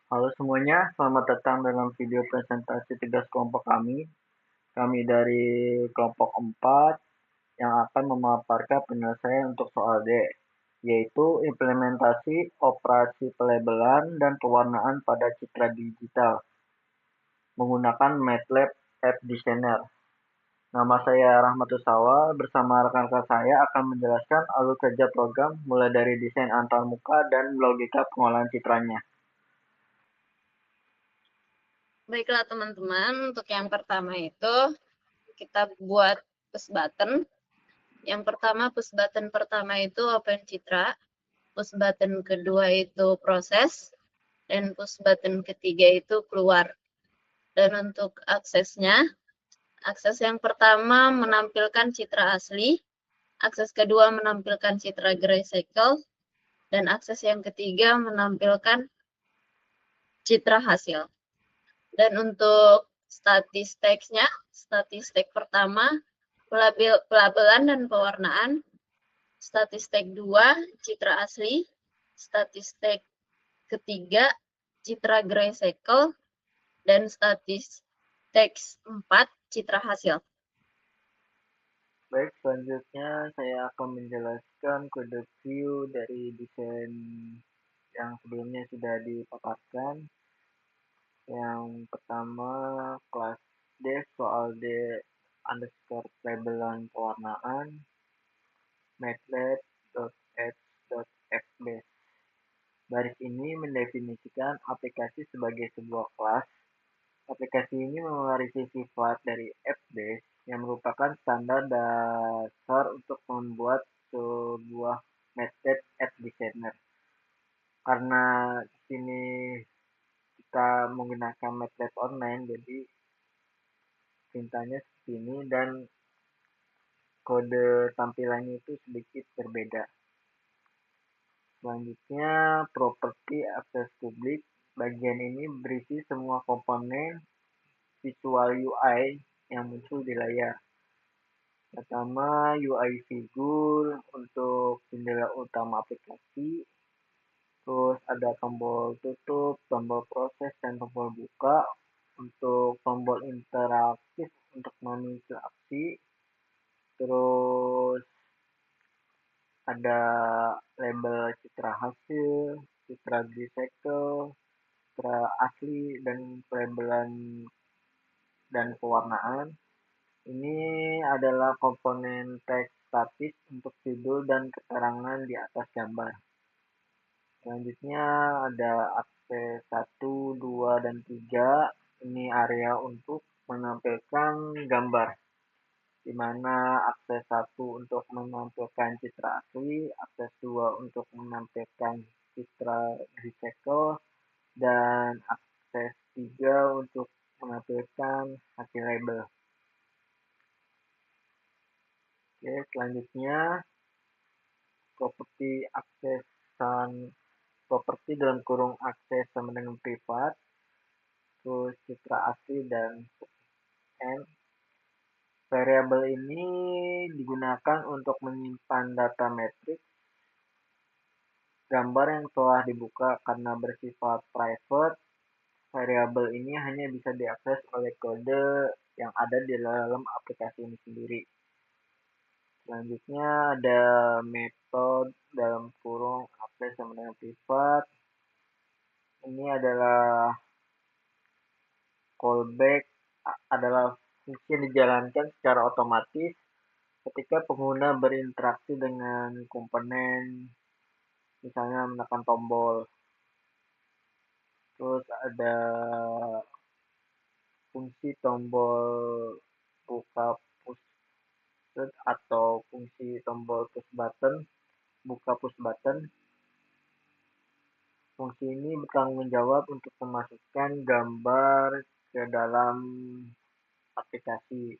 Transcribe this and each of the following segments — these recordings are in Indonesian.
Halo semuanya, selamat datang dalam video presentasi tugas kelompok kami. Kami dari kelompok 4 yang akan memaparkan penyelesaian untuk soal D, yaitu implementasi operasi pelabelan dan pewarnaan pada citra digital menggunakan MATLAB App Designer. Nama saya Rahmatus Sawa, bersama rekan-rekan saya akan menjelaskan alur kerja program mulai dari desain antarmuka dan logika pengolahan citranya. Baiklah teman-teman, untuk yang pertama itu kita buat push button. Yang pertama push button pertama itu open citra, push button kedua itu proses, dan push button ketiga itu keluar. Dan untuk aksesnya, akses yang pertama menampilkan citra asli, akses kedua menampilkan citra grayscale, dan akses yang ketiga menampilkan citra hasil. Dan untuk statistiknya, statistik pertama pelabelan dan pewarnaan, statistik 2 citra asli, statistik ketiga citra grayscale, dan statistik 4 citra hasil. Baik, selanjutnya saya akan menjelaskan kode view dari desain yang sebelumnya sudah dipaparkan. Yang pertama, kelas D, soal D underscore labelan pewarnaan, matlab.h.fbase. Baris ini mendefinisikan aplikasi sebagai sebuah kelas. Aplikasi ini mewarisi sifat dari app-base yang merupakan standar dasar untuk membuat sebuah MATLAB App Designer. Karena di sini kita menggunakan MATLAB online, jadi perintahnya seperti ini dan kode tampilannya itu sedikit berbeda. Selanjutnya, properti akses publik. Bagian ini berisi semua komponen visual UI yang muncul di layar. Pertama, UI figur untuk jendela utama aplikasi. Terus ada tombol tutup, tombol proses, dan tombol buka. Untuk tombol interaktif untuk memicu aksi. Terus ada label citra hasil, citra recycle, citra asli, dan pelabelan dan pewarnaan. Ini adalah komponen teks statis untuk judul dan keterangan di atas gambar. Selanjutnya ada akses 1, 2, dan 3. Ini area untuk menampilkan gambar, di mana akses 1 untuk menampilkan citra asli, akses 2 untuk menampilkan citra recycle, dan akses 3 untuk menampilkan hasil label. Oke, selanjutnya properti aksesan properti dalam kurung akses sama dengan privat, terus citra asli dan n. Variabel ini digunakan untuk menyimpan data matriks gambar yang telah dibuka karena bersifat private. Variabel ini hanya bisa diakses oleh kode yang ada di dalam aplikasi ini sendiri. Selanjutnya ada metode dalam kurung akses sama dengan privat. Ini adalah callback, adalah fungsi yang dijalankan secara otomatis ketika pengguna berinteraksi dengan komponen, misalnya menekan tombol. Terus ada fungsi tombol buka push atau fungsi tombol push button, buka push button. Fungsi ini bertanggung jawab untuk memasukkan gambar ke dalam aplikasi.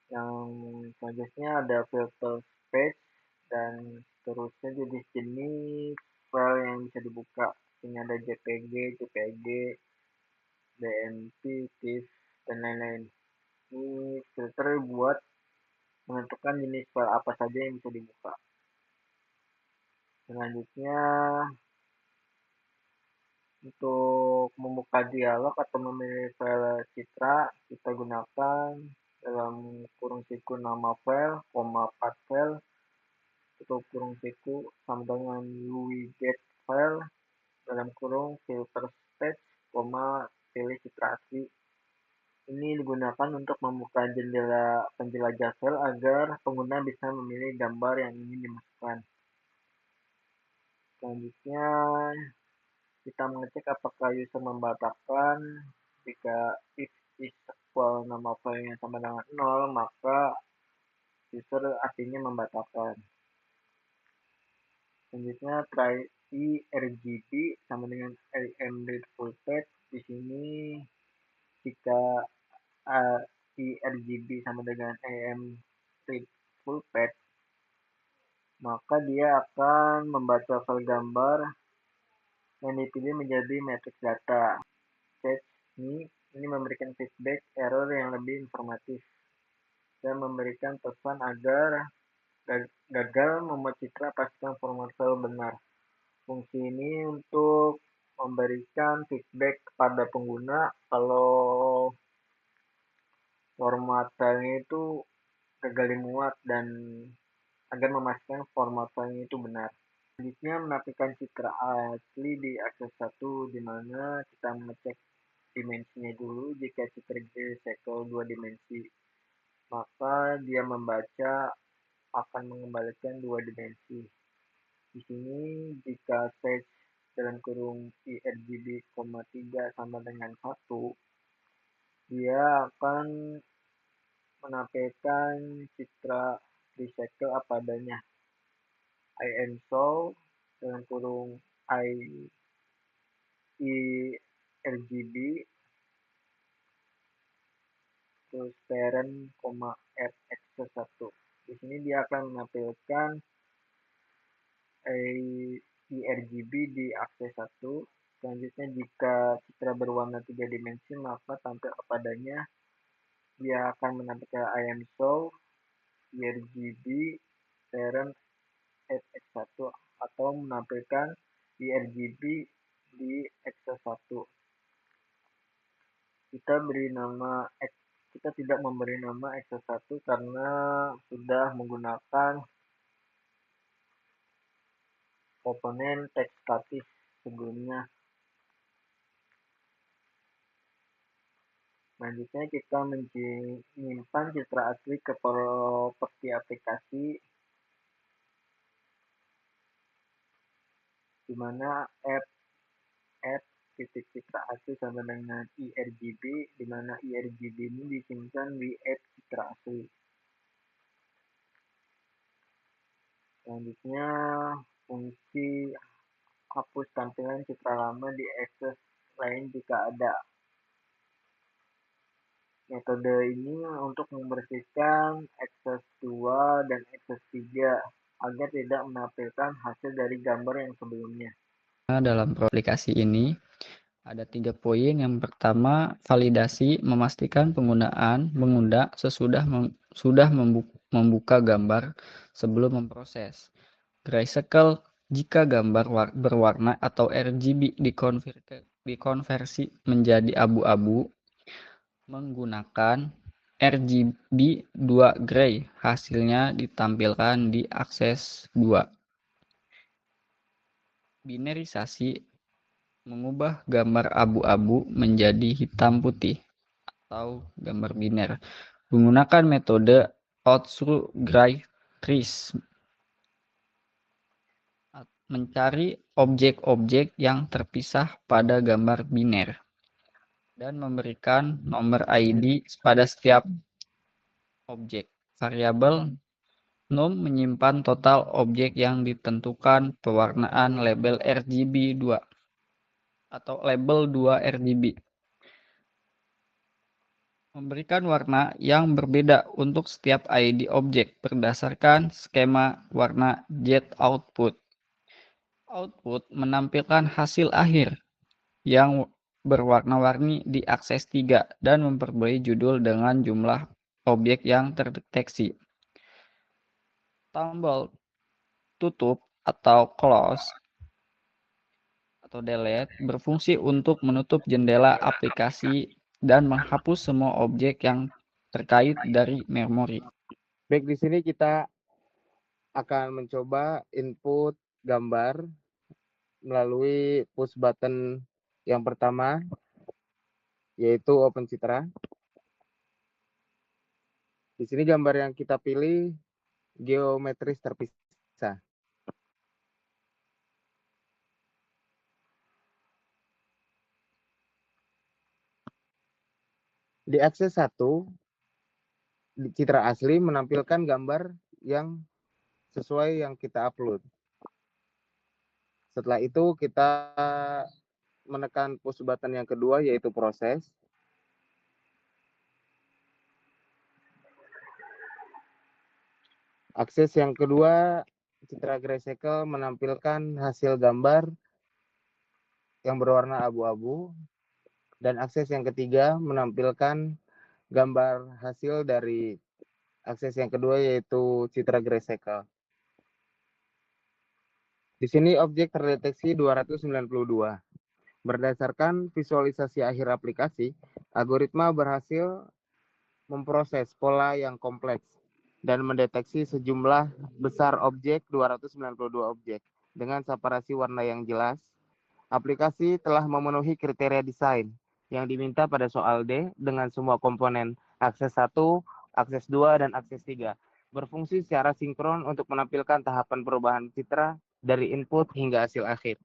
Yang selanjutnya ada filter space dan seterusnya jenis-jenis file yang bisa dibuka. Ini ada JPG, JPG, BMP, TIFF, dan lain-lain. Ini filter buat menentukan jenis file apa saja yang bisa dibuka. Selanjutnya, untuk membuka dialog atau memilih file citra, kita gunakan dalam kurung siku nama file, koma path file, tutup kurung siku sama dengan widget file, dalam kurung filter stage, koma pilih citra asli. Ini digunakan untuk membuka jendela penjelajah file agar pengguna bisa memilih gambar yang ingin dimasukkan. Selanjutnya, kita mengecek apakah user membatalkan. Jika if is equal nama filenya sama dengan 0, maka user artinya membatalkan. Selanjutnya, try IRGB sama dengan read full text. Di sini jika IRGB sama dengan read full text, maka dia akan membaca file gambar yang dipilih menjadi matrix data. Chat ini memberikan feedback error yang lebih informatif dan memberikan pesan agar gagal membuat citra pastikan format file benar. Fungsi ini untuk memberikan feedback kepada pengguna kalau format filenya itu gagal dimuat dan agar memastikan format filenya itu benar. Selanjutnya, menampilkan citra asli di akses 1, di mana kita mengecek dimensinya dulu. Jika citra recycle 2 dimensi, maka dia membaca akan mengembalikan 2 dimensi. Di sini jika size dalam kurung IRGB, 3 sama dengan 1, dia akan menampilkan citra recycle apa adanya. IMSOL dalam kurung IRGB terus parent, fx1. Di sini dia akan menampilkan IRGB di akses 1. Selanjutnya jika citra berwarna 3 dimensi maka tampil apa adanya. Dia akan menampilkan IMSOL, IRGB, parent, fx1 atau menampilkan IRGB di akses 1. Kita tidak memberi nama akses 1 karena sudah menggunakan komponen teks statis sebelumnya. Selanjutnya kita menyimpan citra asli ke properti aplikasi, di mana app titik citra asli sama dengan IRGB, di mana IRGB ini disimpan di app citra asli. Selanjutnya, fungsi hapus tampilan citra lama di akses lain jika ada. Metode ini untuk membersihkan akses 2 dan akses 3 agar tidak menampilkan hasil dari gambar yang sebelumnya. Dalam aplikasi ini ada 3 poin. Yang pertama, validasi memastikan penggunaan mengundak sudah membuka gambar sebelum memproses. Grayscale jika gambar berwarna atau RGB dikonversi menjadi abu-abu menggunakan RGB 2 gray, hasilnya ditampilkan di akses 2. Binerisasi mengubah gambar abu-abu menjadi hitam putih atau gambar biner menggunakan metode Outsthrough Gray Trace. Mencari objek-objek yang terpisah pada gambar biner dan memberikan nomor ID pada setiap objek. Variabel num menyimpan total objek yang ditentukan pewarnaan label RGB 2 atau label 2 RGB. Memberikan warna yang berbeda untuk setiap ID objek berdasarkan skema warna jet output. Output menampilkan hasil akhir yang berwarna-warni di akses 3 dan memperoleh judul dengan jumlah objek yang terdeteksi. Tombol tutup atau close atau delete berfungsi untuk menutup jendela aplikasi dan menghapus semua objek yang terkait dari memori. Baik, di sini kita akan mencoba input gambar melalui push button yang pertama, yaitu Open Citra. Di sini gambar yang kita pilih geometris terpisah. Di akses 1, di citra asli menampilkan gambar yang sesuai yang kita upload. Setelah itu kita menekan push button yang kedua, yaitu proses. Akses yang kedua, citra Grayscale menampilkan hasil gambar yang berwarna abu-abu. Dan akses yang ketiga menampilkan gambar hasil dari akses yang kedua, yaitu citra Grayscale. Di sini objek terdeteksi 292. Berdasarkan visualisasi akhir aplikasi, algoritma berhasil memproses pola yang kompleks dan mendeteksi sejumlah besar objek, 292 objek. Dengan separasi warna yang jelas, aplikasi telah memenuhi kriteria desain yang diminta pada soal D dengan semua komponen akses 1, akses 2, dan akses 3. Berfungsi secara sinkron untuk menampilkan tahapan perubahan citra dari input hingga hasil akhir.